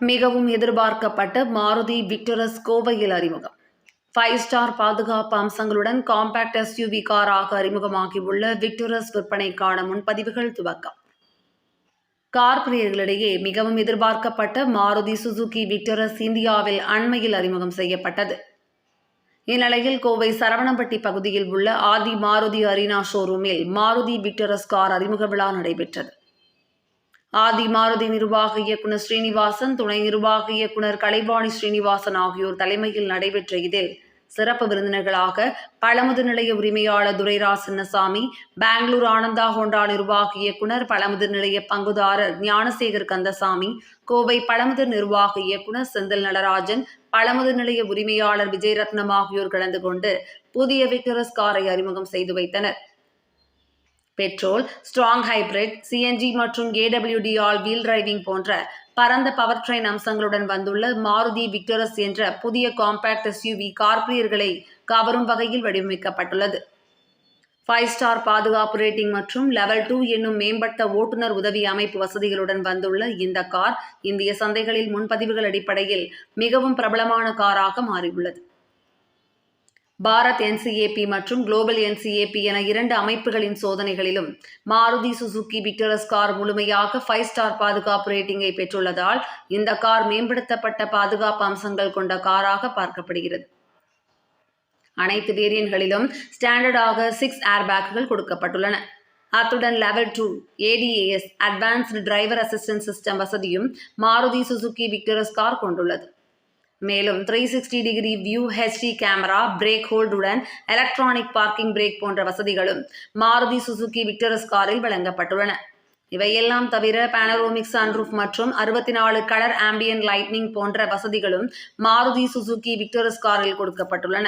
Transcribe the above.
மிகவும் எதிர்பார்க்கப்பட்ட மாருதி விக்டரஸ் கோவையில் அறிமுகம். 5 ஸ்டார் பாதுகாப்பு அம்சங்களுடன் காம்பாக்ட் எஸ்யூவி காராக அறிமுகமாகியுள்ள விக்டரஸ் விற்பனைக்கான முன்பதிவுகள் துவக்கம். கார் பிரியர்களிடையே மிகவும் எதிர்பார்க்கப்பட்ட மாருதி சுசுகி விக்டரஸ் இந்தியாவில் அண்மையில் அறிமுகம் செய்யப்பட்டது. இந்நிலையில் கோவை சரவணம்பட்டி பகுதியில் உள்ள ஆதி மாருதி அரீனா ஷோரூமில் மாருதி விக்டரஸ் கார் அறிமுக விழா நடைபெற்றது. ஆதி மாருதி நிர்வாக இயக்குநர் ஸ்ரீனிவாசன், துணை நிர்வாக இயக்குநர் கலைவாணி ஸ்ரீனிவாசன் ஆகியோர் தலைமையில் நடைபெற்ற இதில் சிறப்பு விருந்தினர்களாக பழமுது நிலைய உரிமையாளர் துரைரா சின்னசாமி, பெங்களூர் ஆனந்தா ஹோண்டா நிர்வாக இயக்குநர், பழமுது நிலைய பங்குதாரர் ஞானசேகர் கந்தசாமி, கோவை பழமுது நிர்வாக இயக்குநர் செந்தில் நடராஜன், பழமுது நிலைய உரிமையாளர் விஜயரத்னம் ஆகியோர் கலந்து கொண்டு புதிய விக்டரஸ் காரை அறிமுகம் செய்து வைத்தனர். பெட்ரோல், ஸ்ட்ராங் ஹைபிரிட், சிஎன்ஜி மற்றும் ஏடபிள்யூடி ஆல் வீல் டிரைவிங் போன்ற பரந்த பவர் ட்ரெயின் அம்சங்களுடன் வந்துள்ள மாருதி விக்டரஸ் என்ற புதிய காம்பாக்ட் எஸ்யூவி கார் பிரியர்களை கவரும் வகையில் வடிவமைக்கப்பட்டுள்ளது. 5 ஸ்டார் பாதுகாப்பு ரேட்டிங் மற்றும் லெவல் 2 என்னும் மேம்பட்ட ஓட்டுநர் உதவி அமைப்பு வசதிகளுடன் வந்துள்ள இந்த கார் இந்திய சந்தைகளில் முன்பதிவுகள் அடிப்படையில் மிகவும் பிரபலமான காராக மாறியுள்ளது. பாரத் NCAP மற்றும் குளோபல் NCAP என 2 அமைப்புகளின் சோதனைகளிலும் மாருதி சுசுகி விக்டரஸ் கார் முழுமையாக 5 ஸ்டார் பாதுகாப்பு ரேட்டிங்கை பெற்றுள்ளதால் இந்த கார் மேம்படுத்தப்பட்ட பாதுகாப்பு அம்சங்கள் கொண்ட காராக பார்க்கப்படுகிறது. அனைத்து வேரியன்ட்களிலும் ஸ்டாண்டர்டாக 6 ஏர்பேக்குகள் கொடுக்கப்பட்டுள்ளன. அத்துடன் level 2 ADAS advanced driver assistant system வசதியும் மாருதி சுசுகி விக்டரஸ் கார் கொண்டுள்ளது. மேலும் 360 degree view, HD camera, brake ஹோல்டுடன் எலக்ட்ரானிக் பார்க்கிங் பிரேக் போன்ற வசதிகளும் மாருதி சுசுகி விக்டரஸ் காரில் வழங்கப்பட்டுள்ளன. இவையெல்லாம் தவிர பேனரோமிக் சன்ரூஃப் மற்றும் 64 கலர் ஆம்பியன்ட் லைட்னிங் போன்ற வசதிகளும் மாருதி சுசுகி விக்டரஸ் காரில் கொடுக்கப்பட்டுள்ளன.